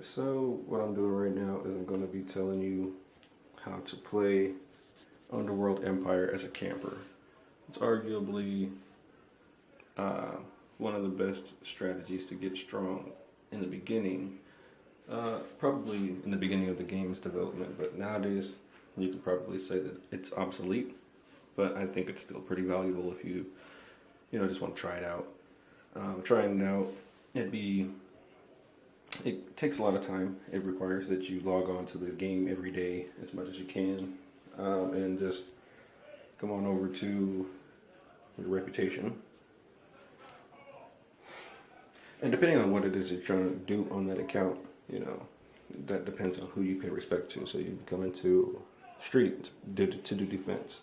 So what I'm doing right now is I'm going to be telling you how to play Underworld Empire as a camper. It's arguably one of the best strategies to get strong in the beginning. Probably in the beginning of the game's development, but nowadays you could probably say that it's obsolete. But I think it's still pretty valuable if you just want to try it out. Trying it out, it takes a lot of time. It requires that you log on to the game every day as much as you can, and just come on over to your reputation. And depending on what it is you're trying to do on that account, that depends on who you pay respect to. So you come into street to do defense.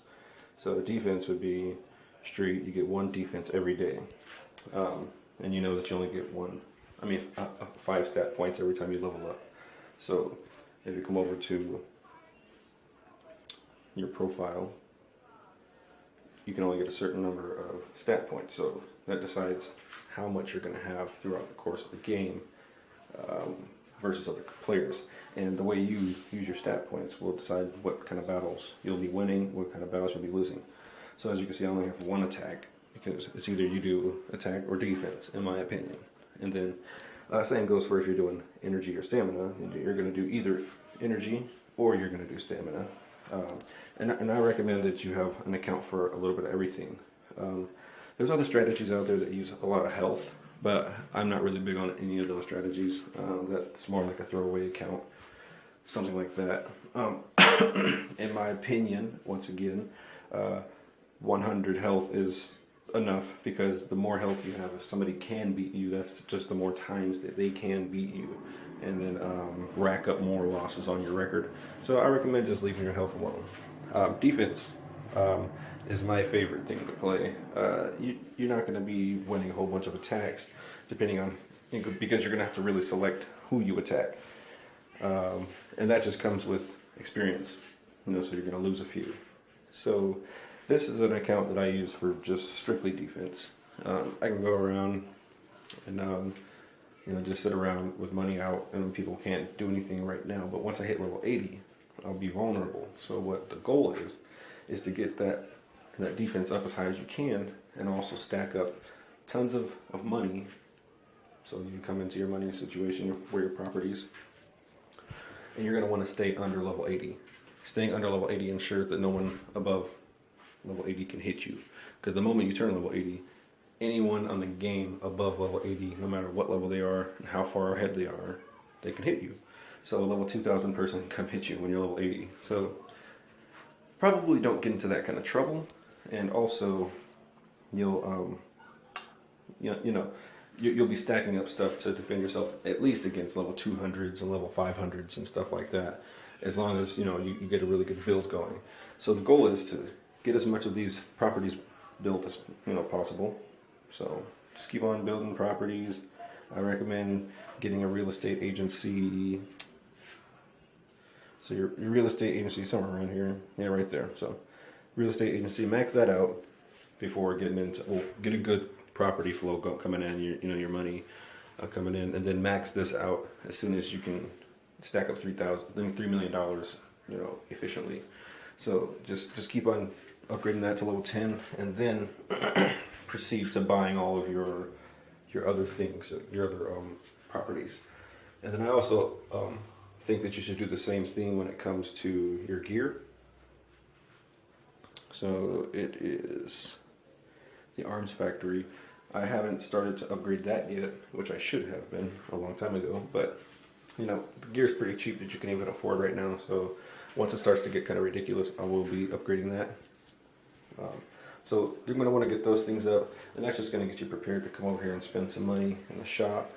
So defense would be street. You get one defense every day, and you know that you only get 5 stat points every time you level up. So if you come over to your profile, you can only get a certain number of stat points. So that decides how much you're going to have throughout the course of the game versus other players. And the way you use your stat points will decide what kind of battles you'll be winning, what kind of battles you'll be losing. So as you can see, I only have one attack because it's either you do attack or defense, in my opinion. And then same goes for if you're doing energy or stamina. You're going to do either energy or you're going to do stamina. And I recommend that you have an account for a little bit of everything. There's other strategies out there that use a lot of health, but I'm not really big on any of those strategies. That's more like a throwaway account, something like that. In my opinion, once again, 100 health is enough, because the more health you have, if somebody can beat you, that's just the more times that they can beat you, and then rack up more losses on your record. So I recommend just leaving your health alone. Defense is my favorite thing to play. You're not going to be winning a whole bunch of attacks, because you're going to have to really select who you attack, and that just comes with experience. So you're going to lose a few. So this is an account that I use for just strictly defense. I can go around and just sit around with money out, and people can't do anything right now. But once I hit level 80, I'll be vulnerable. So what the goal is to get that defense up as high as you can, and also stack up tons of money. So you come into your money situation where your properties, and you're going to want to stay under level 80. Staying under level 80 ensures that no one above level 80 can hit you, because the moment you turn level 80, anyone on the game above level 80, no matter what level they are and how far ahead they are, they can hit you. So a level 2000 person can come hit you when you're level 80. So probably don't get into that kind of trouble, and also you'll be stacking up stuff to defend yourself, at least against level 200s and level 500s and stuff like that, as long as you get a really good build going. So the goal is to get as much of these properties built as possible. So just keep on building properties. I recommend getting a real estate agency. So your real estate agency is somewhere around here. Yeah, right there. So real estate agency, max that out before getting into, get a good property flow coming in, your money coming in, and then max this out as soon as you can stack up $3 million, efficiently. So just keep on upgrading that to level 10, and then proceed to buying all of your other things, your other properties. And then I also think that you should do the same thing when it comes to your gear. So it is the arms factory. I haven't started to upgrade that yet, which I should have been a long time ago, but the gear is pretty cheap that you can even afford right now. So once it starts to get kind of ridiculous, I will be upgrading that. So you're going to want to get those things up, and that's just going to get you prepared to come over here and spend some money in the shop,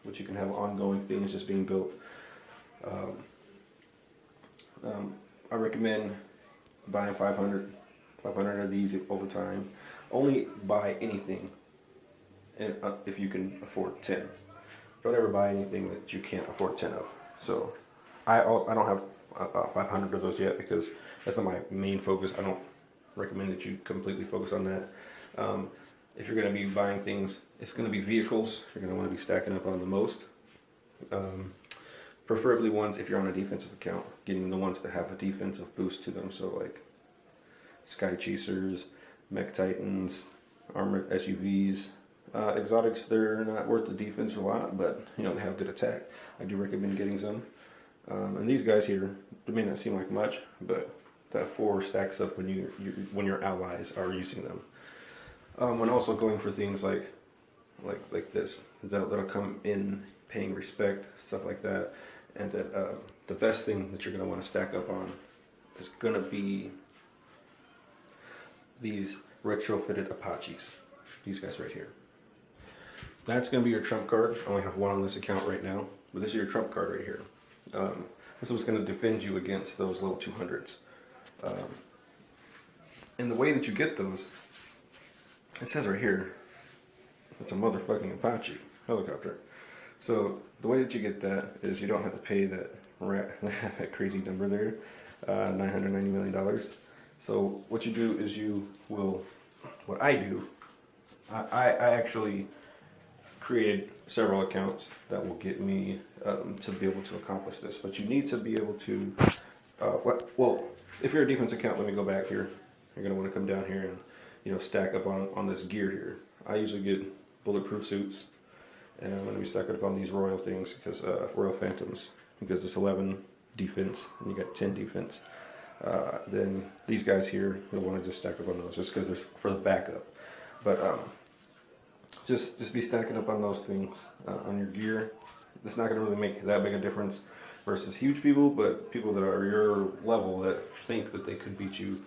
which you can have ongoing things just being built. I recommend buying 500 of these over time. Only buy anything if you can afford 10. Don't ever buy anything that you can't afford 10 of. So I don't have 500 of those yet, because that's not my main focus. I don't recommend that you completely focus on that. If you're going to be buying things, it's going to be vehicles. You're going to want to be stacking up on the most. preferably ones, if you're on a defensive account, getting the ones that have a defensive boost to them. So like Sky Chasers, Mech Titans, armored SUVs. Exotics, they're not worth the defense a lot, but you know, they have good attack. I do recommend getting some. And these guys here, they may not seem like much, but that 4 stacks up when when your allies are using them. And also going for things like this, that'll come in paying respect, stuff like that. And that the best thing that you're going to want to stack up on is going to be these retrofitted Apaches. These guys right here. That's going to be your trump card. I only have one on this account right now, but this is your trump card right here. This is what's going to defend you against those level 200s. And the way that you get those, it says right here, it's a motherfucking Apache helicopter. So the way that you get that is you don't have to pay that that crazy number there, $990 million. So what you do is you will, what I do, I actually created several accounts that will get me to be able to accomplish this. But you need to be able to, well, if you're a defense account, let me go back here. You're going to want to come down here and stack up on this gear here. I usually get bulletproof suits, and I'm going to be stacking up on these Royal things, because Royal Phantoms, because it's 11 defense and you got 10 defense. Then these guys here, you'll want to just stack up on those, just because they're for the backup. But just be stacking up on those things on your gear. It's not going to really make that big a difference versus huge people, but people that are your level that think that they could beat you,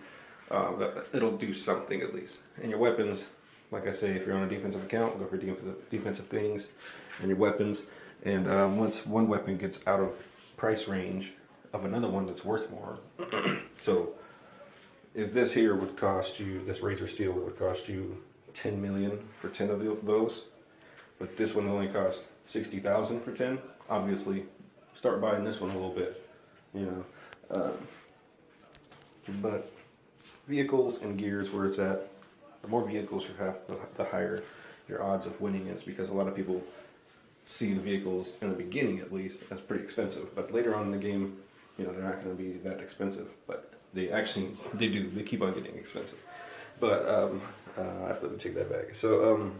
it'll do something at least. And your weapons, like I say, if you're on a defensive account, go for defensive things and your weapons. And once one weapon gets out of price range of another one that's worth more, so if this here would cost you, this Razor Steel would cost you 10 million for 10 of those, but this one only cost 60,000 for 10. Obviously, start buying this one a little bit, but vehicles and gears, where it's at, the more vehicles you have, the higher your odds of winning is, because a lot of people see the vehicles in the beginning, at least, as pretty expensive, but later on in the game, they're not going to be that expensive, but they keep on getting expensive. But I have to take that back. So,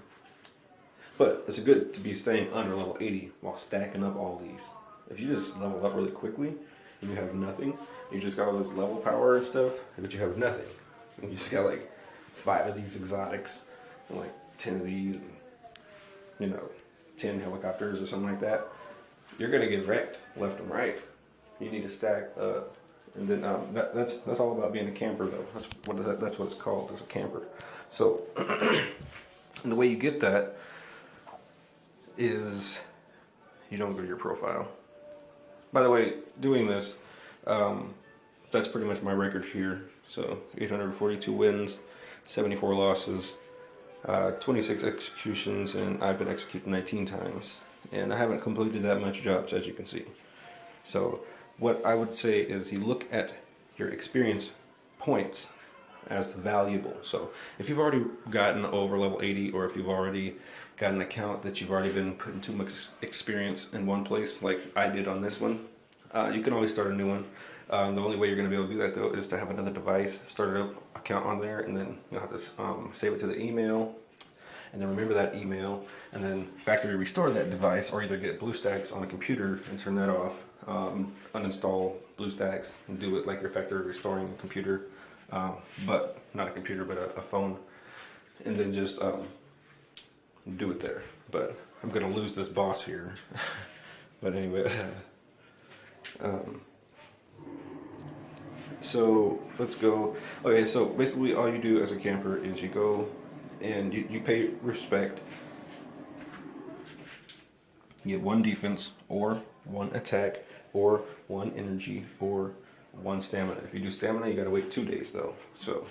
but it's good to be staying under level 80 while stacking up all these. If you just level up really quickly and you have nothing, you just got all this level power and stuff, but you have nothing. And you just got like 5 of these exotics and like 10 of these, and 10 helicopters or something like that. You're gonna get wrecked left and right. You need to stack up. And then that's all about being a camper, though. That's what it's called, as a camper. So, and the way you get that is you don't go to your profile. By the way, doing this, that's pretty much my record here. So 842 wins, 74 losses, 26 executions, and I've been executed 19 times. And I haven't completed that much jobs, as you can see. So what I would say is you look at your experience points as valuable. So if you've already gotten over level 80, or if you've already got an account that you've already been putting too much experience in one place, like I did on this one, you can always start a new one. The only way you're going to be able to do that, though, is to have another device, start an account on there, and then you'll have to save it to the email, and then remember that email, and then factory restore that device, or either get BlueStacks on a computer and turn that off, uninstall BlueStacks and do it like you're factory restoring a computer, but not a computer, but a phone, and then just do it there. But I'm going to lose this boss here. But anyway, so let's go. Okay, so basically all you do as a camper is you go and you pay respect. You get 1 defense, or 1 attack, or 1 energy, or 1 stamina. If you do stamina, you gotta wait 2 days though. So,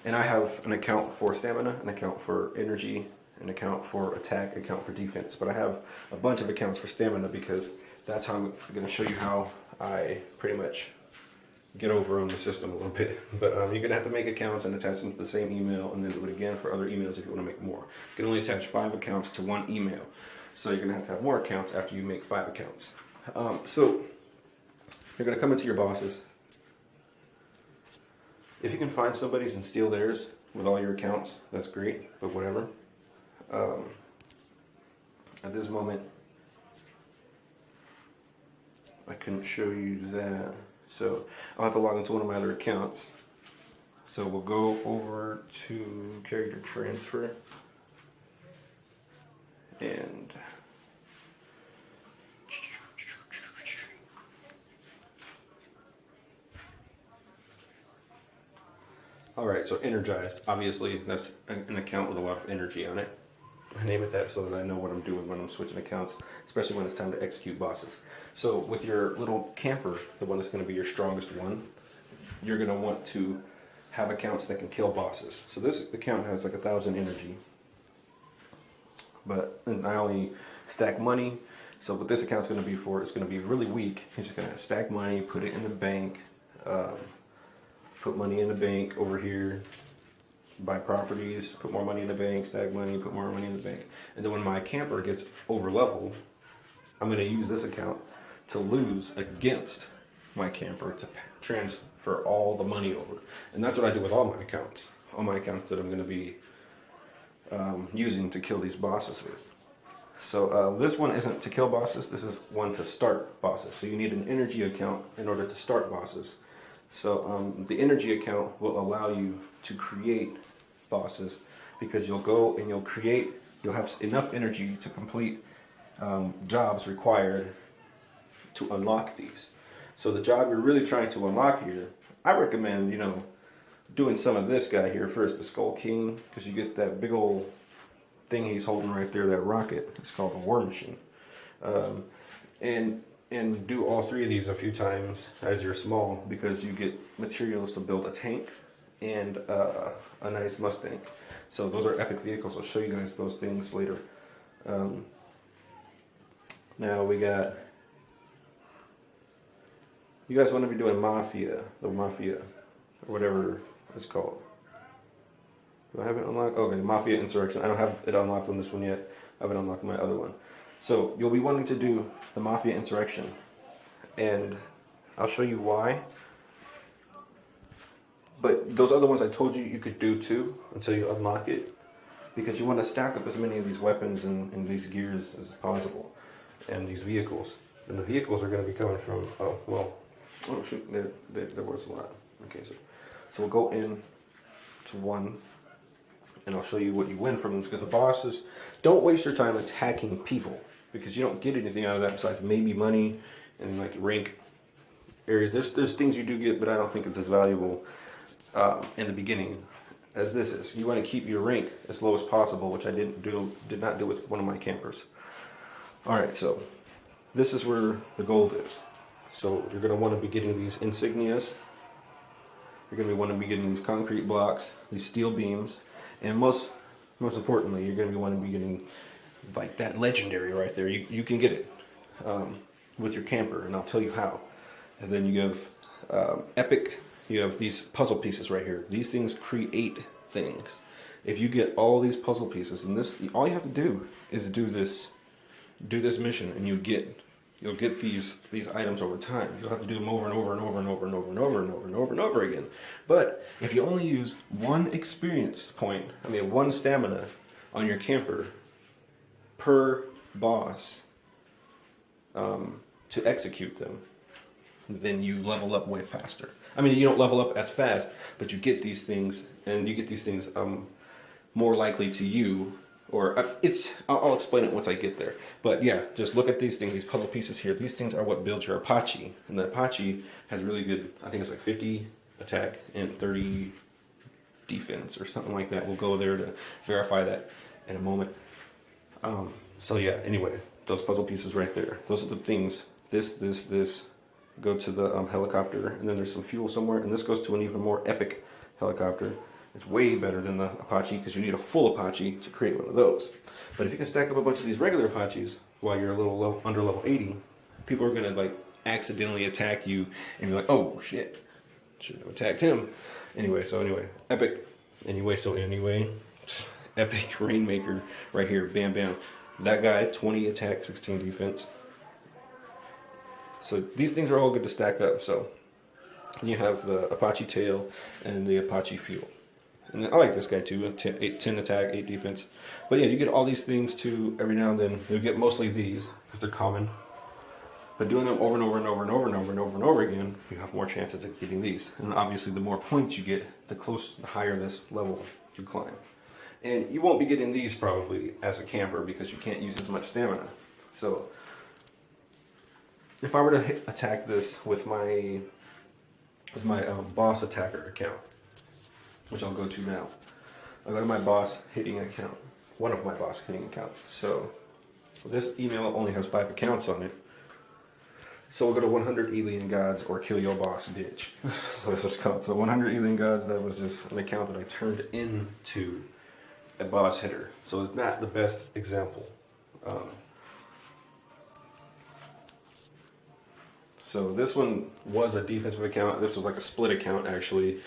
and I have an account for stamina, an account for energy, an account for attack, an account for defense. But I have a bunch of accounts for stamina, because that's how I'm gonna show you how I pretty much get over on the system a little bit. But you're gonna have to make accounts and attach them to the same email, and then do it again for other emails if you want to make more. You can only attach 5 accounts to 1 email. So you're going to have more accounts after you make 5 accounts. So you're going to come into your bosses. If you can find somebody's and steal theirs with all your accounts, that's great, but whatever. At this moment, I couldn't show you that. So I'll have to log into one of my other accounts. So we'll go over to character transfer. And alright, so energized. Obviously, that's an account with a lot of energy on it. I name it that so that I know what I'm doing when I'm switching accounts, especially when it's time to execute bosses. So with your little camper, the one that's going to be your strongest one, you're going to want to have accounts that can kill bosses. So this account has like 1,000 energy. But I only stack money. So what this account's going to be for, it's going to be really weak. He's just going to stack money, put it in the bank, put money in the bank over here, buy properties, put more money in the bank, stack money, put more money in the bank. And then when my camper gets over leveled, I'm going to use this account to lose against my camper to transfer all the money over. And that's what I do with all my accounts. All my accounts that I'm going to be using to kill these bosses with. So this one isn't to kill bosses, this is one to start bosses. So you need an energy account in order to start bosses. So the energy account will allow you to create bosses because you'll go and you'll have enough energy to complete jobs required to unlock these. So the job you're really trying to unlock here, I recommend, doing some of this guy here first, the Skull King, because you get that big old thing he's holding right there, that rocket. It's called the War Machine. And do all 3 of these a few times as you're small, because you get materials to build a tank and a nice Mustang. So those are epic vehicles. I'll show you guys those things later. Now we got, you guys want to be doing Mafia, the Mafia, or whatever it's called. Do I have it unlocked? Okay, Mafia Insurrection. I don't have it unlocked on this one yet. I haven't unlocked my other one. So you'll be wanting to do the Mafia Insurrection, and I'll show you why. But those other ones I told you you could do too until you unlock it, because you want to stack up as many of these weapons and these gears as possible, and these vehicles. And the vehicles are going to be coming from, oh shoot, there was a lot. Okay, so we'll go in to one, and I'll show you what you win from them, because the bosses, don't waste your time attacking people, because you don't get anything out of that besides maybe money and like rank areas. There's things you do get, but I don't think it's as valuable in the beginning as this is. You want to keep your rank as low as possible, which I did not do with one of my campers. Alright, so this is where the gold is. So you're going to want to be getting these insignias. You're going to want to be getting these concrete blocks, these steel beams, and most importantly, you're going to want to be getting like that legendary right there. You can get it with your camper, and I'll tell you how. And then you have epic. You have these puzzle pieces right here. These things create things. If you get all these puzzle pieces, and this, all you have to do is do this mission, and you'll get these items over time. You'll have to do them over and over and over and over and over and over and over and over and over again. But if you only use one one stamina on your camper per boss to execute them, then you level up way faster. I mean, you don't level up as fast, but you get these things, and you get these things more likely to you. Or I'll explain it once I get there. But yeah, just look at these things, these puzzle pieces here. These things are what builds your Apache. And the Apache has really good, I think it's like 50 attack and 30 defense or something like that. We'll go there to verify that in a moment. So yeah, anyway, those puzzle pieces right there. Those are the things. This go to the helicopter, and then there's some fuel somewhere, and this goes to an even more epic helicopter. It's way better than the Apache, because you need a full Apache to create one of those. But if you can stack up a bunch of these regular Apaches while you're a little under level 80, people are going to like accidentally attack you and be like, oh shit, should have attacked him. Anyway, epic. Anyway, epic Rainmaker right here, bam bam. That guy, 20 attack, 16 defense. So these things are all good to stack up. So you have the Apache tail and the Apache fuel. And I like this guy too, 10 attack, 8 defense. But yeah, you get all these things too every now and then. You'll get mostly these because they're common. But doing them over and over and over and over and over and over and over again, you have more chances of getting these. And obviously the more points you get, the higher this level you climb. And you won't be getting these probably as a camper because you can't use as much stamina. So if I were to attack this with my boss attacker account, which I'll go to now. I'll go to my boss hitting account, one of my boss hitting accounts. So this email only has 5 accounts on it. So we'll go to 100 alien gods or kill your boss, bitch. So this was called. So 100 alien gods, that was just an account that I turned into a boss hitter. So it's not the best example. So this one was a defensive account. This was like a split account actually,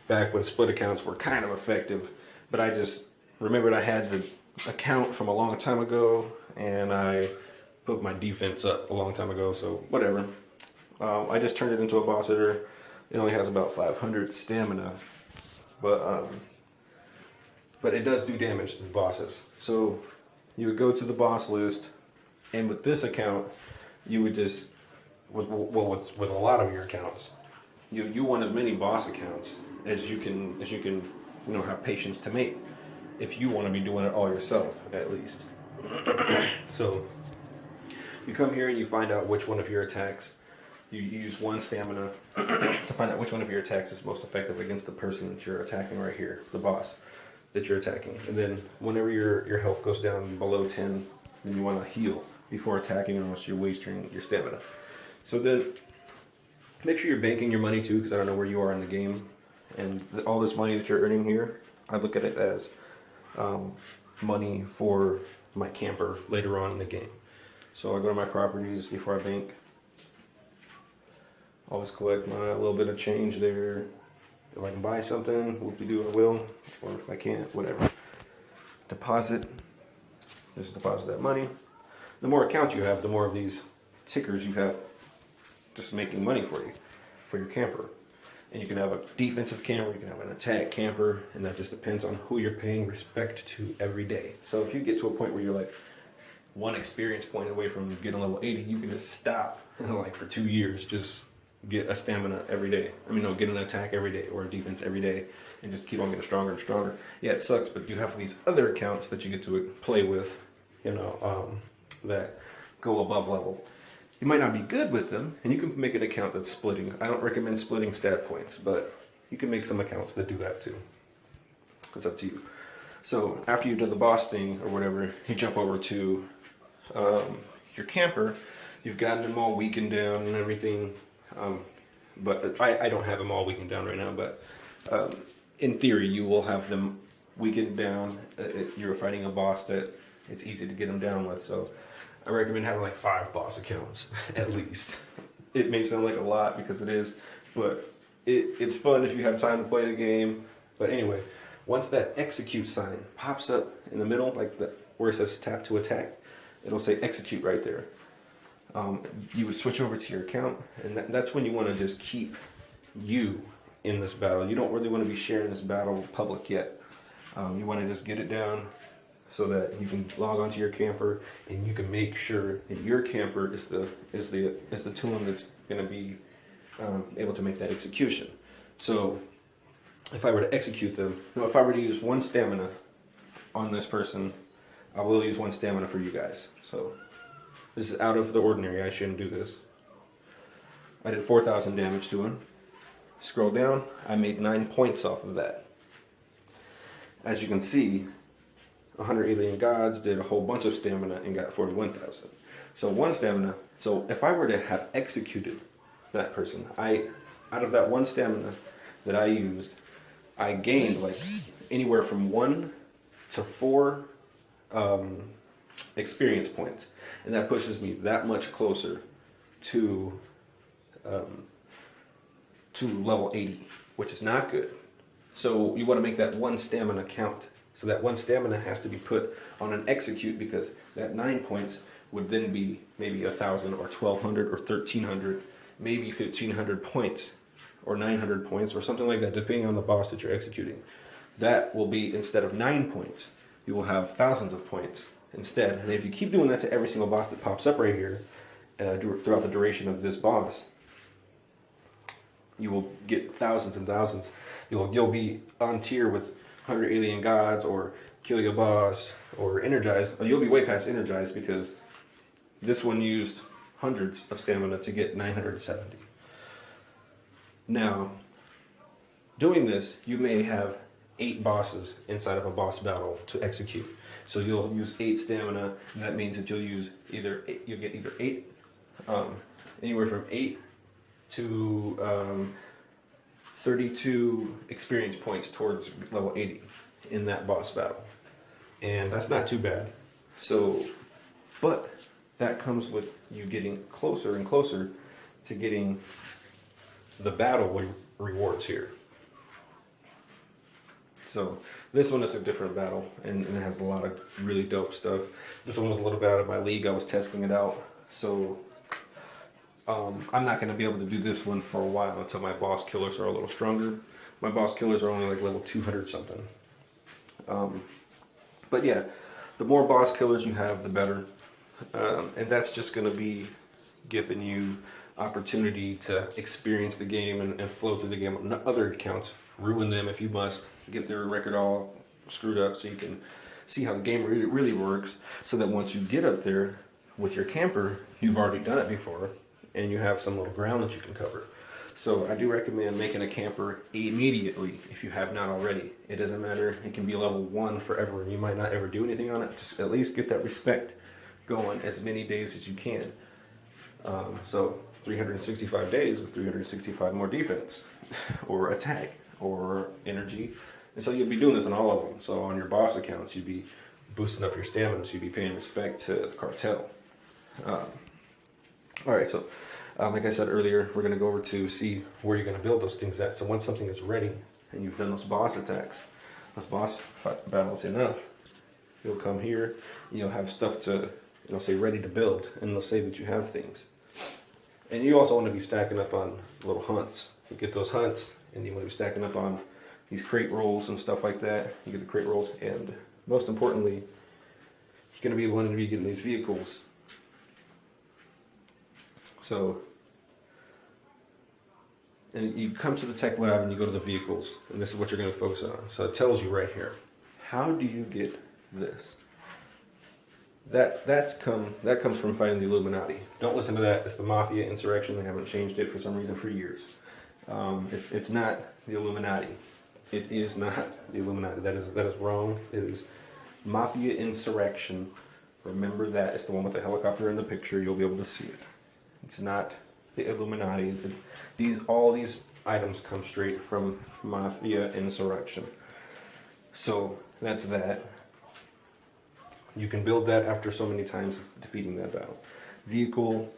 back when split accounts were kind of effective. But I just remembered I had the account from a long time ago, and I put my defense up a long time ago, so whatever. I just turned it into a boss hitter. It only has about 500 stamina, but it does do damage to the bosses. So you would go to the boss list, and with this account, you would just, with a lot of your accounts, you want as many boss accounts as you can have patience to make, if you want to be doing it all yourself at least. So you come here and you find out which one of your attacks, you use 1 stamina to find out which one of your attacks is most effective against the person that you're attacking right here, the boss that you're attacking. And then whenever your health goes down below 10, then you want to heal before attacking, or else you're wasting your stamina. So then make sure you're banking your money too, because I don't know where you are in the game. And all this money that you're earning here, I look at it as money for my camper later on in the game. So I go to my properties before I bank. Always collect my little bit of change there. If I can buy something, whoop-de-doo, I will. Or if I can't, whatever. Deposit. Just deposit that money. The more accounts you have, the more of these tickers you have just making money for you, for your camper. And you can have a defensive camper, you can have an attack camper, and that just depends on who you're paying respect to every day. So if you get to a point where you're like 1 experience point away from getting level 80, you can just stop and like for 2 years just get a stamina every day. Get an attack every day or a defense every day, and just keep on getting stronger and stronger. Yeah, it sucks, but you have these other accounts that you get to play with, that go above level. You might not be good with them, and you can make an account that's splitting. I don't recommend splitting stat points, but you can make some accounts that do that too. It's up to you. So after you've done the boss thing or whatever, you jump over to your camper. You've gotten them all weakened down and everything, but I don't have them all weakened down right now, but in theory you will have them weakened down. You're fighting a boss that it's easy to get them down with, so I recommend having like 5 boss accounts at least. It may sound like a lot because it is, but it's fun if you have time to play the game. But anyway, once that execute sign pops up in the middle, like where it says tap to attack, it'll say execute right there. You would switch over to your account, and that's when you want to just keep you in this battle. You don't really want to be sharing this battle public yet. You want to just get it down so that you can log onto your camper and you can make sure that your camper is the tool that's going to be able to make that execution. So if I were to execute them, if I were to use 1 stamina on this person, I will use 1 stamina for you guys. So this is out of the ordinary. I shouldn't do this. I did 4,000 damage to him. Scroll down, I made 9 points off of that. As you can see, 100 alien gods did a whole bunch of stamina and got 41,000. So 1 stamina. So if I were to have executed that person, out of that 1 stamina that I used, I gained like anywhere from 1 to 4 experience points, and that pushes me that much closer to level 80, which is not good. So you want to make that 1 stamina count So that 1 stamina has to be put on an execute, because that 9 points would then be maybe 1,000 or 1,200 or 1,300, maybe 1,500 points or 900 points or something like that, depending on the boss that you're executing. That will be, instead of 9 points, you will have thousands of points instead. And if you keep doing that to every single boss that pops up right here throughout the duration of this boss, you will get thousands and thousands. You'll be on tier with 100 alien gods, or kill your boss, or energize. You'll be way past energized, because this one used hundreds of stamina to get 970. Now, doing this, you may have 8 bosses inside of a boss battle to execute. So you'll use 8 stamina, and that means that you'll get either 8, anywhere from 8 to 32 experience points towards level 80 in that boss battle. And that's not too bad. So, but that comes with you getting closer and closer to getting the battle rewards here. So this one is a different battle, and it has a lot of really dope stuff. This one was a little bit out of my league. I was testing it out, so I'm not going to be able to do this one for a while until my boss killers are a little stronger. My boss killers are only like level 200 something. But yeah, the more boss killers you have, the better. And that's just going to be giving you opportunity to experience the game and flow through the game on other accounts. Ruin them if you must. Get their record all screwed up so you can see how the game really works, so that once you get up there with your camper, you've already done it before, and you have some little ground that you can cover. So I do recommend making a camper immediately if you have not already. It doesn't matter. It can be level 1 forever, and you might not ever do anything on it. Just at least get that respect going as many days as you can. So 365 days with 365 more defense or attack or energy. And so you'll be doing this on all of them. So on your boss accounts, you'd be boosting up your stamina, so you'd be paying respect to the cartel. Alright, so like I said earlier, we're going to go over to see where you're going to build those things at. So once something is ready and you've done those boss attacks, those boss battles enough, you'll come here, you'll have stuff to, it'll say ready to build, and it'll say that you have things. And you also want to be stacking up on little hunts. You get those hunts, and you want to be stacking up on these crate rolls and stuff like that. You get the crate rolls, and most importantly, you're going to be wanting to be getting these vehicles. So, and you come to the tech lab and you go to the vehicles, and this is what you're going to focus on. So it tells you right here, how do you get this? That comes from fighting the Illuminati. Don't listen to that. It's the Mafia insurrection. They haven't changed it for some reason for years. It's not the Illuminati. It is not the Illuminati. That is wrong. It is Mafia insurrection. Remember that. It's the one with the helicopter in the picture. You'll be able to see it. It's not the Illuminati. All these items come straight from Mafia insurrection. So that's that. You can build that after so many times of defeating that battle. Vehicle.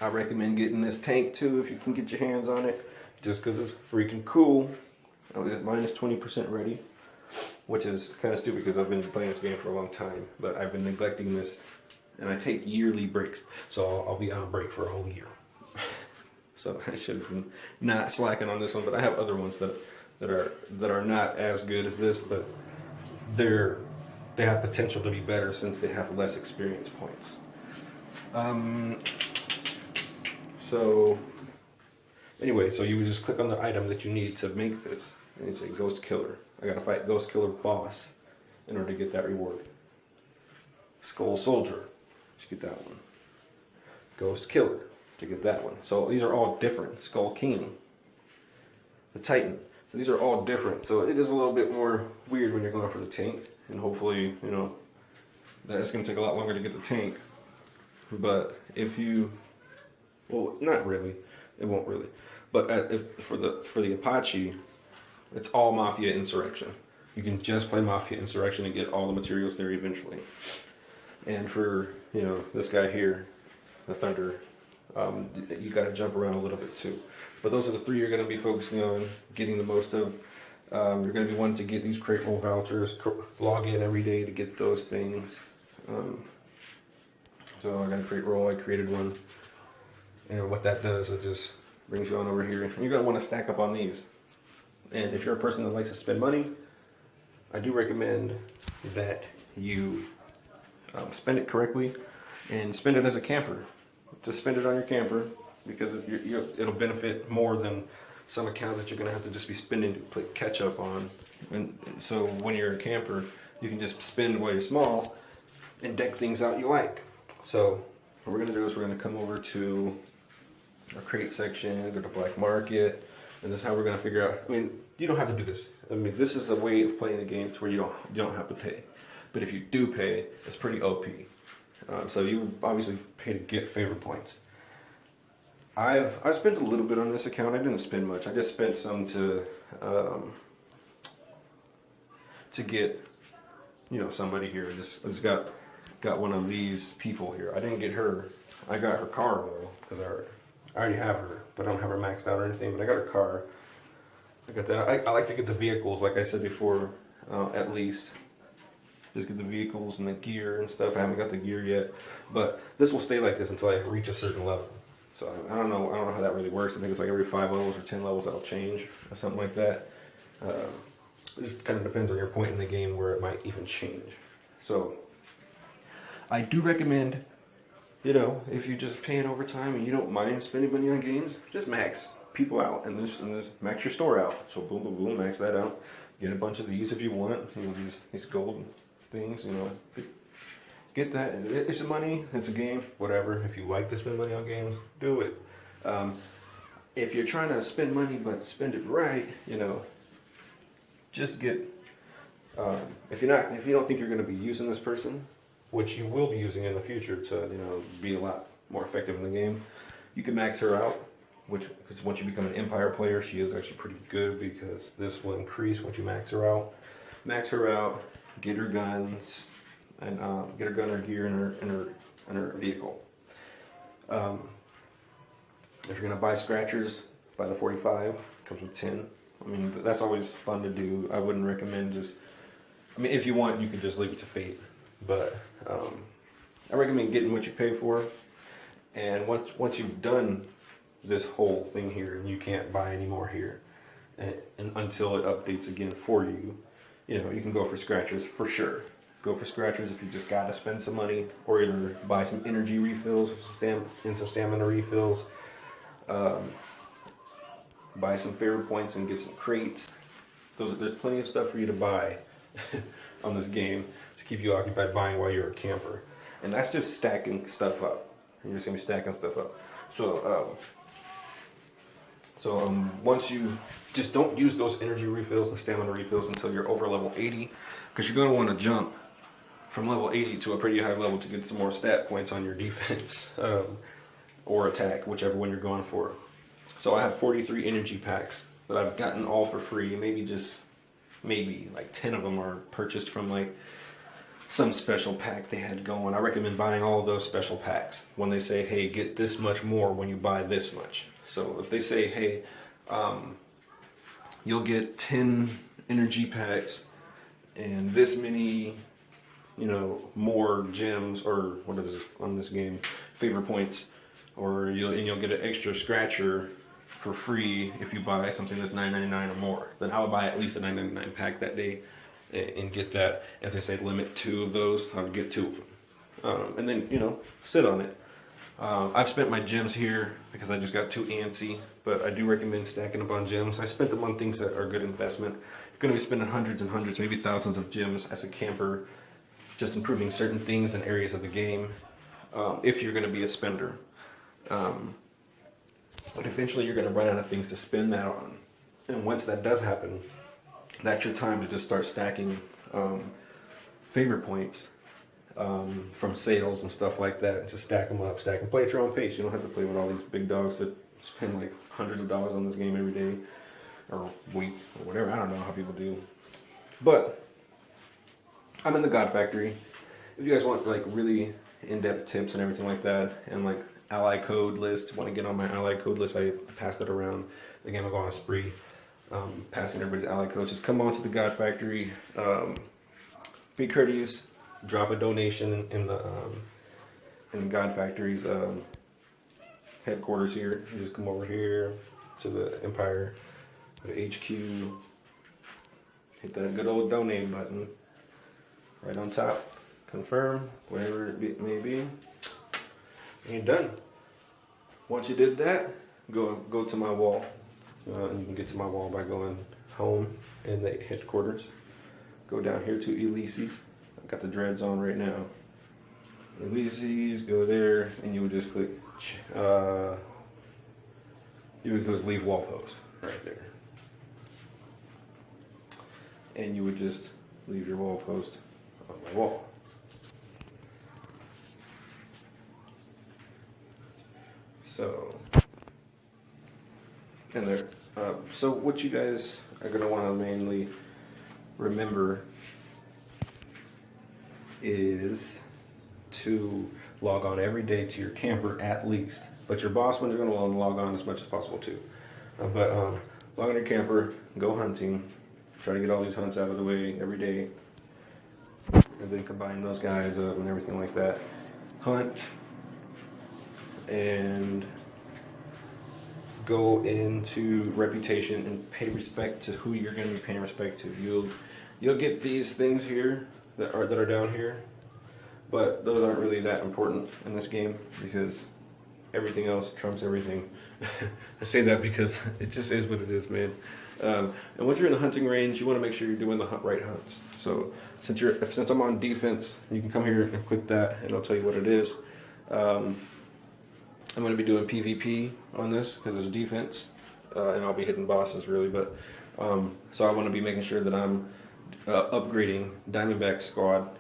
I recommend getting this tank too if you can get your hands on it, just because it's freaking cool. Mine is 20% ready, which is kind of stupid because I've been playing this game for a long time, but I've been neglecting this, and I take yearly breaks, so I'll be on a break for a whole year. So I should have been not slacking on this one, but I have other ones that are not as good as this, but they have potential to be better since they have less experience points. So anyway, so you would just click on the item that you need to make this, and you say Ghost Killer. I gotta fight Ghost Killer boss in order to get that reward. Skull Soldier, to get that one. Ghost Killer, to get that one. So these are all different. Skull King, the Titan. So these are all different. So it is a little bit more weird when you're going for the tank, and hopefully, that's gonna take a lot longer to get the tank. But if you, well, not really. It won't really. But for the Apache, it's all Mafia Insurrection. You can just play Mafia Insurrection and get all the materials there eventually. And for this guy here, the Thunder, you got to jump around a little bit too. But those are the 3 you're going to be focusing on, getting the most of. You're going to be wanting to get these crate roll vouchers, log in every day to get those things. So I got a crate roll, I created one. And what that does is just brings you on over here. And you're going to want to stack up on these. And if you're a person that likes to spend money, I do recommend that you spend it correctly and spend it as a camper. Just spend it on your camper because it'll benefit more than some accounts that you're going to have to just be spending to play catch up on. And so when you're a camper, you can just spend while you're small and deck things out you like. So what we're going to do is we're going to come over to our crate section, go to black market, and this is how we're going to figure out. I mean, you don't have to do this. I mean, this is a way of playing the game to where you don't have to pay. But if you do pay, it's pretty OP. So you obviously pay to get favor points. I've spent a little bit on this account. I didn't spend much. I just spent some to get, you know, somebody here. I just got one of these people here. I didn't get her. I got her car though, because I already have her, but I don't have her maxed out or anything. But I got her car. I got that. I like to get the vehicles, like I said before, at least. Just get the vehicles and the gear and stuff. I haven't got the gear yet, but this will stay like this until I reach a certain level. So I don't know how that really works. I think it's like every 5 levels or 10 levels that'll change or something like that. It just kind of depends on your point in the game where it might even change. So I do recommend, you know, if you're just paying overtime and you don't mind spending money on games, just max people out and this max your store out. So boom, boom, boom, max that out. Get a bunch of these if you want. You know, these gold things, you know. Get that. It's money. It's a game. Whatever. If you like to spend money on games, do it. If you're trying to spend money but spend it right, you know, just get. If you don't think you're going to be using this person, which you will be using in the future to, you know, be a lot more effective in the game, you can max her out. Because once you become an Empire player, she is actually pretty good because this will increase once you max her out. Max her out. Get her guns. And get her gun or gear in her vehicle. If you're gonna buy scratchers, buy the 45. Comes with 10. I mean, that's always fun to do. I wouldn't recommend just. I mean, if you want, you can just leave it to fate. But I recommend getting what you pay for. And once you've done this whole thing here, and you can't buy any more here, and until it updates again for you, you know, you can go for scratchers for sure. Go for scratchers if you just gotta spend some money, or either buy some energy refills and some stamina refills. Buy some favor points and get some crates. There's plenty of stuff for you to buy on this game to keep you occupied buying while you're a camper. And that's just stacking stuff up. You're just gonna be stacking stuff up. So once you just don't use those energy refills and stamina refills until you're over level 80, because you're gonna want to jump from level 80 to a pretty high level to get some more stat points on your defense or attack, whichever one you're going for. So I have 43 energy packs that I've gotten all for free. Maybe like 10 of them are purchased from like some special pack they had going. I recommend buying all of those special packs when they say, hey, get this much more when you buy this much. So if they say, hey, you'll get 10 energy packs and this many, you know, more gems, or what is on this game, favor points, or you'll get an extra scratcher for free if you buy something that's $9.99 or more. Then I would buy at least a $9.99 pack that day and get that. As I say, limit 2 of those. I would get 2 of them, and then, you know, sit on it. I've spent my gems here because I just got too antsy, but I do recommend stacking up on gems. I spent them on things that are good investment. You're going to be spending hundreds and hundreds, maybe thousands of gems as a camper, just improving certain things in areas of the game, if you're going to be a spender. But eventually you're going to run out of things to spend that on. And once that does happen, that's your time to just start stacking favor points from sales and stuff like that. Just stack them up, stack them. Play at your own pace. You don't have to play with all these big dogs that spend like hundreds of dollars on this game every day or week or whatever. I don't know how people do. But I'm in the God Factory. If you guys want like really in-depth tips and everything like that, and like ally code list, want to get on my ally code list, I pass that around. The game will go on a spree. passing everybody's ally codes. Just come on to the God Factory. Be courteous. Drop a donation in the God Factory's headquarters here. You just come over here to the Empire, go to HQ, hit that good old donate button right on top. Confirm, whatever it may be, and you're done. Once you did that, go to my wall. And you can get to my wall by going home in the headquarters. Go down here to Ulysses. I've got the dreads on right now. Ulysses, go there, and you would just click. You would click leave wall post right there, and you would just leave your wall post on my wall. So, and there. So what you guys are going to want to mainly remember is to log on every day to your camper at least. But your boss ones are going to want to log on as much as possible too. But log on your camper, go hunting, try to get all these hunts out of the way every day, and then combine those guys up and everything like that. Hunt and go into reputation and pay respect to who you're going to be paying respect to. You'll get these things here that are down here, but those aren't really that important in this game because everything else trumps everything. I say that because it just is what it is, man. And once you're in the hunting range, you want to make sure you're doing the right hunts. So since I'm on defense, you can come here and click that, and I'll tell you what it is. I'm going to be doing PvP on this because it's defense, and I'll be hitting bosses really. But so I want to be making sure that I'm upgrading Diamondback squad,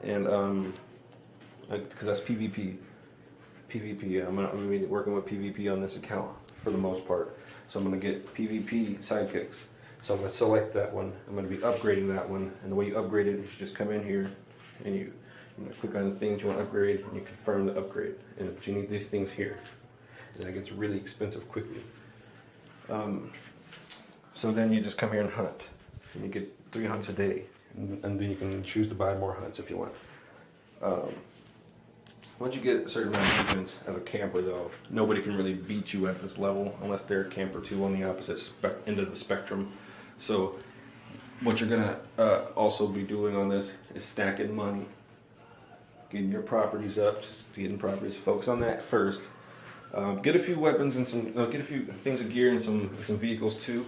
and because that's PvP. I'm going to be working with PvP on this account for the most part. So I'm going to get PvP sidekicks. So I'm going to select that one. I'm going to be upgrading that one, and the way you upgrade it is you just come in here and you click on the things you want to upgrade, and you confirm the upgrade. And you need these things here, and that gets really expensive quickly. So then you just come here and hunt, and you get 3 hunts a day, and then you can choose to buy more hunts if you want. Once you get a certain amount of defense as a camper, though, nobody can really beat you at this level unless they're a camper too on the opposite end of the spectrum. So what you're gonna also be doing on this is stacking money, getting your properties up, getting properties. Focus on that first. Get a few weapons and get a few things of gear and some vehicles too.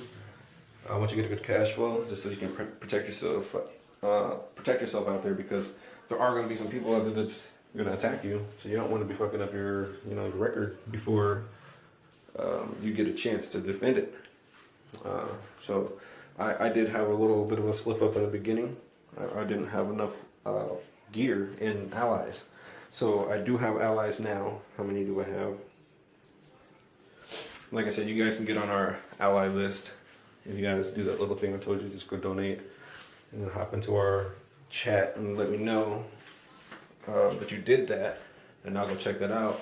Once you get a good cash flow, just so you can protect yourself out there, because there are going to be some people out there that's going to attack you. So you don't want to be fucking up your your record before you get a chance to defend it. So I did have a little bit of a slip up in the beginning. I didn't have enough gear and allies. So I do have allies now. How many do I have? Like I said, you guys can get on our ally list. If you guys do that little thing I told you, just go donate and then hop into our chat and let me know that you did that, and I'll go check that out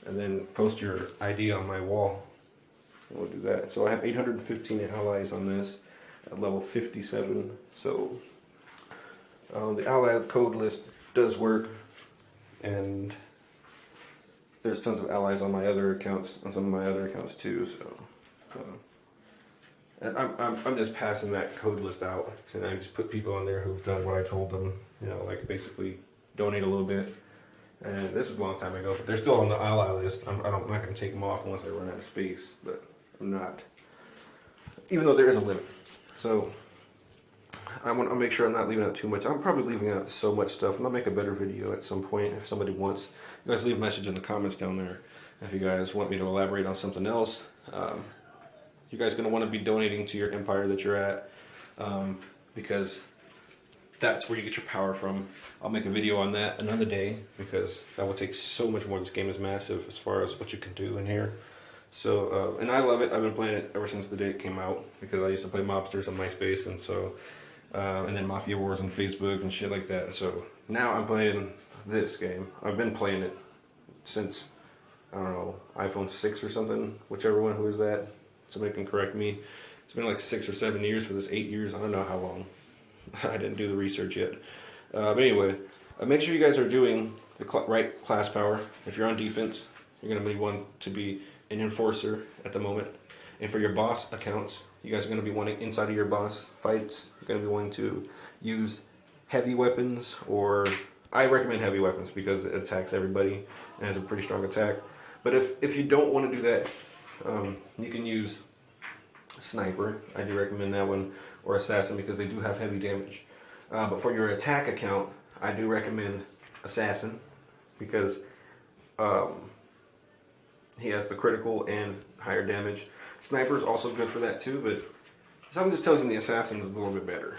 and then post your ID on my wall. And we'll do that. So I have 815 allies on this at level 57. So the ally code list does work, and there's tons of allies on my other accounts, on some of my other accounts too. So and I'm just passing that code list out, and I just put people on there who've done what I told them. Like basically donate a little bit. And this was a long time ago, but they're still on the ally list. I'm not going to take them off unless I run out of space, but I'm not. Even though there is a limit. So I want to make sure I'm not leaving out too much. I'm probably leaving out so much stuff, and I'll make a better video at some point if somebody wants. You guys leave a message in the comments down there if you guys want me to elaborate on something else. You guys are going to want to be donating to your empire that you're at, because that's where you get your power from. I'll make a video on that another day, because that will take so much more. This game is massive as far as what you can do in here. So, and I love it. I've been playing it ever since the day it came out, because I used to play Mobsters on MySpace, and so, and then Mafia Wars on Facebook and shit like that. So now I'm playing this game. I've been playing it since, I don't know, iPhone 6 or something, whichever one. Who is that? Somebody can correct me. It's been like 6 or 7 years for this, 8 years. I don't know how long. I didn't do the research yet. But anyway, make sure you guys are doing the right class power. If you're on defense, you're going to want to be an enforcer at the moment. And for your boss accounts, you guys are going to be wanting inside of your boss fights. You're going to be wanting to use heavy weapons, or I recommend heavy weapons because it attacks everybody and has a pretty strong attack. But if you don't want to do that, you can use sniper. I do recommend that one, or assassin, because they do have heavy damage. But for your attack account, I do recommend assassin because he has the critical and higher damage. Sniper is also good for that too, but something just tells me the assassin is a little bit better.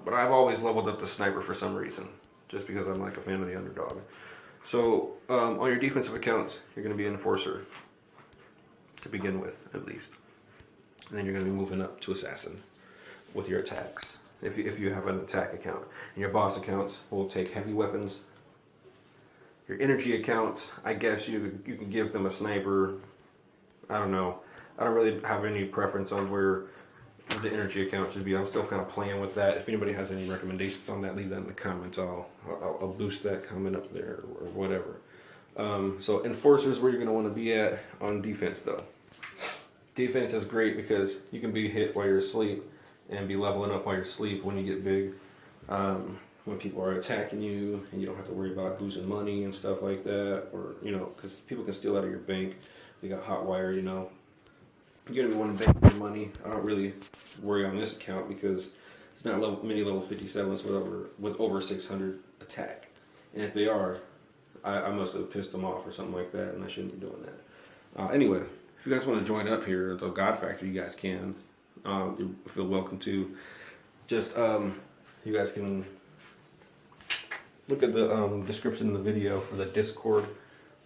But I've always leveled up the sniper for some reason, just because I'm like a fan of the underdog. So on your defensive accounts, you're going to be an enforcer to begin with, at least. And then you're going to be moving up to assassin with your attacks, if you have an attack account. And your boss accounts will take heavy weapons. Your energy accounts, I guess you can give them a sniper. I don't know. I don't really have any preference on where the energy account should be. I'm still kind of playing with that. If anybody has any recommendations on that, leave that in the comments. I'll boost that comment up there or whatever. So enforcers, where you're going to want to be at on defense though. Defense is great because you can be hit while you're asleep and be leveling up while you're asleep when you get big. When people are attacking you and you don't have to worry about losing money and stuff like that, or because people can steal out of your bank. They got hot wire, You're going to want to bank your money. I don't really worry on this account because it's not many level 57s with over 600 attack. And if they are, I must have pissed them off or something like that, and I shouldn't be doing that. Anyway, if you guys want to join up here, the God Factor, you guys can. You feel welcome to. Just, you guys can look at the description of the video for the Discord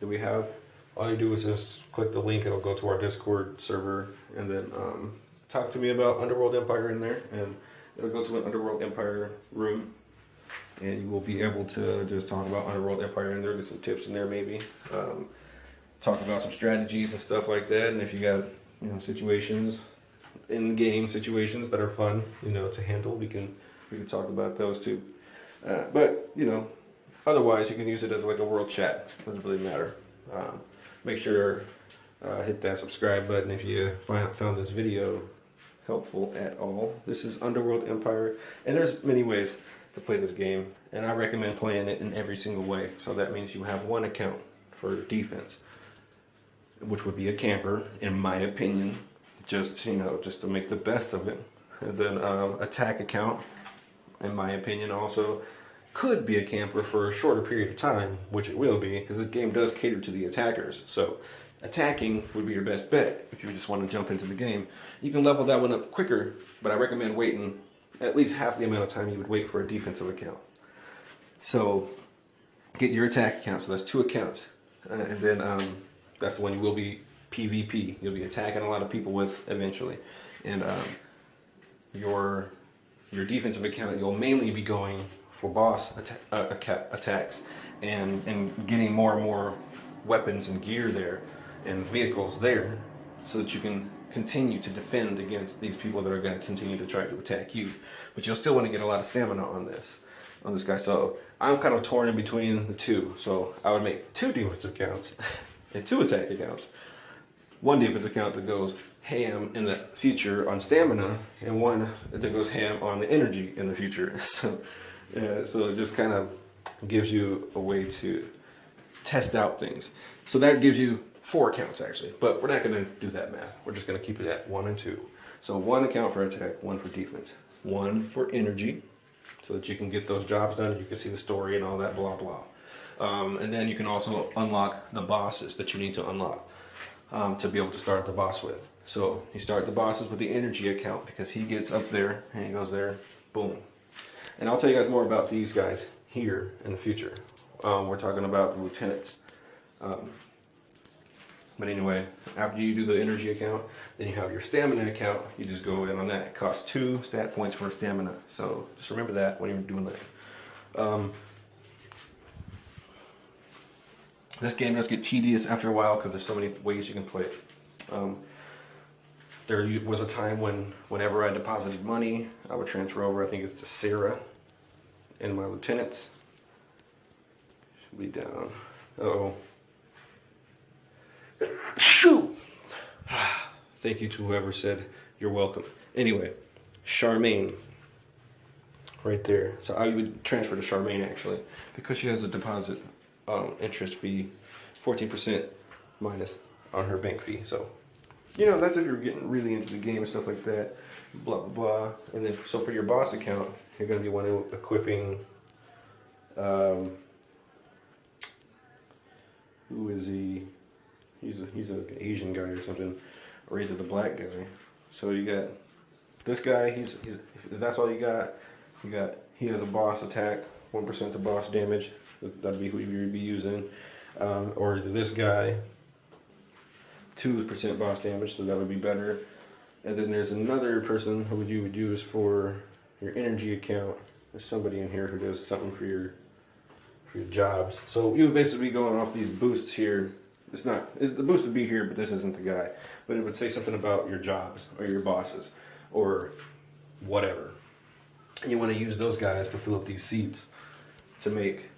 that we have. All you do is just click the link, it'll go to our Discord server, and then talk to me about Underworld Empire in there, and it'll go to an Underworld Empire room, and you will be able to just talk about Underworld Empire in there, get some tips in there maybe, talk about some strategies and stuff like that, and if you got situations, in-game situations that are fun, to handle, we can talk about those too. But, otherwise you can use it as like a world chat, doesn't really matter. Make sure hit that subscribe button if you found this video helpful at all. This is Underworld Empire, and there's many ways to play this game, and I recommend playing it in every single way. So that means you have one account for defense, which would be a camper, in my opinion, just to make the best of it. And then attack account, in my opinion, also could be a camper for a shorter period of time, which it will be, because this game does cater to the attackers. So attacking would be your best bet if you just want to jump into the game. You can level that one up quicker, but I recommend waiting at least half the amount of time you would wait for a defensive account. So get your attack account, so that's 2 accounts, and then that's the one you will be PvP. You'll be attacking a lot of people with eventually, and your defensive account, you'll mainly be going for boss attacks and getting more and more weapons and gear there and vehicles there, so that you can continue to defend against these people that are going to continue to try to attack you. But you'll still want to get a lot of stamina on this guy. So I'm kind of torn in between the two. So I would make 2 defensive accounts and 2 attack accounts. 1 defense account that goes ham in the future on stamina, and 1 that goes ham on the energy in the future. So it just kind of gives you a way to test out things. So that gives you 4 accounts actually, but we're not going to do that math. We're just going to keep it at 1 and 2. So 1 account for attack, 1 for defense, 1 for energy, so that you can get those jobs done. You can see the story and all that blah blah. And then you can also unlock the bosses that you need to unlock to be able to start the boss with. So you start the bosses with the energy account, because he gets up there and he goes there, boom. And I'll tell you guys more about these guys here in the future. We're talking about the lieutenants. But anyway, after you do the energy account, then you have your stamina account. You just go in on that. It costs 2 stat points for stamina. So just remember that when you're doing that. This game does get tedious after a while because there's so many ways you can play it. There was a time when whenever I deposited money, I would transfer over, I think it's to Sarah and my lieutenants. Should be down. Uh-oh. Shoot! Thank you to whoever said you're welcome. Anyway, Charmaine. Right there. So I would transfer to Charmaine actually, because she has a deposit interest fee, 14% minus on her bank fee. So, you know, that's if you're getting really into the game and stuff like that. Blah blah blah. And then so for your boss account, you're going to be one equipping. Who is he? He's an Asian guy or something, or either the black guy. So you got this guy. He's if that's all you got. He has a boss attack, 1% to boss damage. That'd be who you'd be using. Or this guy, 2% boss damage, so that would be better. And then there's another person who you would use for your energy account. There's somebody in here who does something for your jobs. So you would basically be going off these boosts here. The boost would be here, but this isn't the guy. But it would say something about your jobs or your bosses or whatever. And you want to use those guys to fill up these seats to make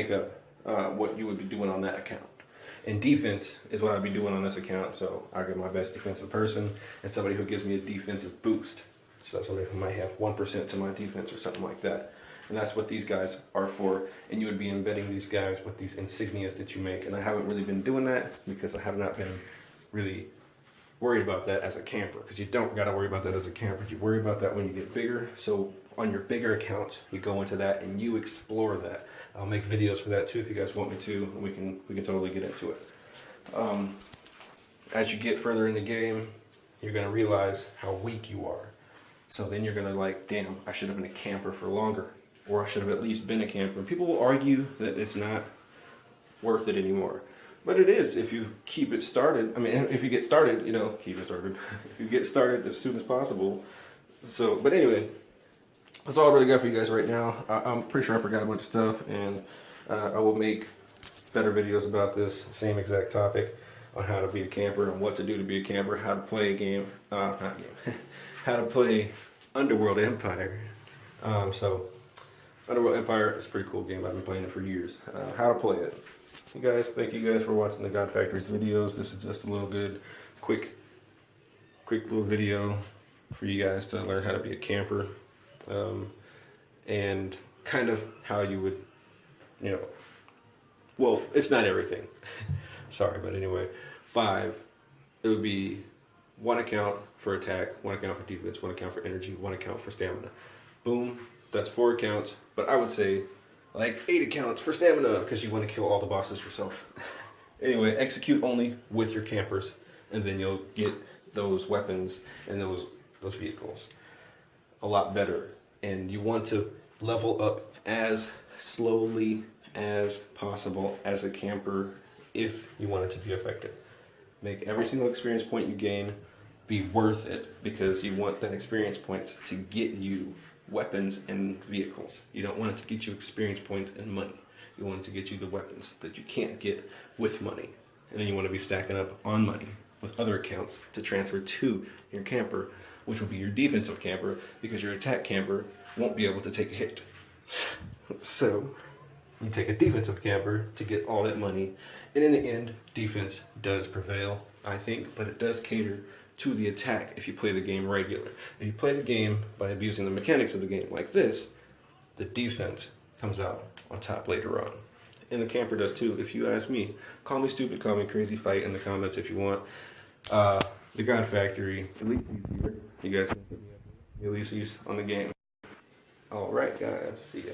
up what you would be doing on that account. And defense is what I'd be doing on this account. So I get my best defensive person and somebody who gives me a defensive boost. So somebody who might have 1% to my defense or something like that. And that's what these guys are for. And you would be embedding these guys with these insignias that you make. And I haven't really been doing that because I have not been really worried about that as a camper, because you don't got to worry about that as a camper. You worry about that when you get bigger. So on your bigger accounts, you go into that and you explore that. I'll make videos for that too if you guys want me to, and we can totally get into it. As you get further in the game, you're going to realize how weak you are. So then you're going to like, damn, I should have been a camper for longer, or I should have at least been a camper. People will argue that it's not worth it anymore. But it is if you keep it started. I mean, if you get started, you know, keep it started. If you get started as soon as possible. So, but anyway, that's all I really got for you guys right now. I'm pretty sure I forgot a bunch of stuff, and I will make better videos about this same exact topic on how to be a camper and what to do to be a camper, how to play a game, how to play Underworld Empire. So, Underworld Empire is a pretty cool game. I've been playing it for years. How to play it. You guys, thank you guys for watching the God Factory's videos. This is just a little good, quick little video for you guys to learn how to be a camper, and kind of how you would, you know, well, it's not everything. Sorry, but anyway, 5, it would be 1 account for attack, 1 account for defense, 1 account for energy, 1 account for stamina. Boom, that's 4 accounts, but I would say like 8 accounts for stamina, because you want to kill all the bosses yourself. Anyway, execute only with your campers, and then you'll get those weapons and those vehicles a lot better. And you want to level up as slowly as possible as a camper if you want it to be effective. Make every single experience point you gain be worth it, because you want that experience points to get you weapons and vehicles. You don't want it to get you experience points and money. You want it to get you the weapons that you can't get with money. And then you want to be stacking up on money with other accounts to transfer to your camper, which will be your defensive camper, because your attack camper won't be able to take a hit. So you take a defensive camper to get all that money. And in the end, defense does prevail, I think, but it does cater to the attack if you play the game regular. If you play the game by abusing the mechanics of the game like this, the defense comes out on top later on. And the camper does too, if you ask me. Call me stupid, call me crazy, fight in the comments if you want. The God Factory, Elise's here. You guys can hit me up. Elise's on the game. Alright guys, see ya.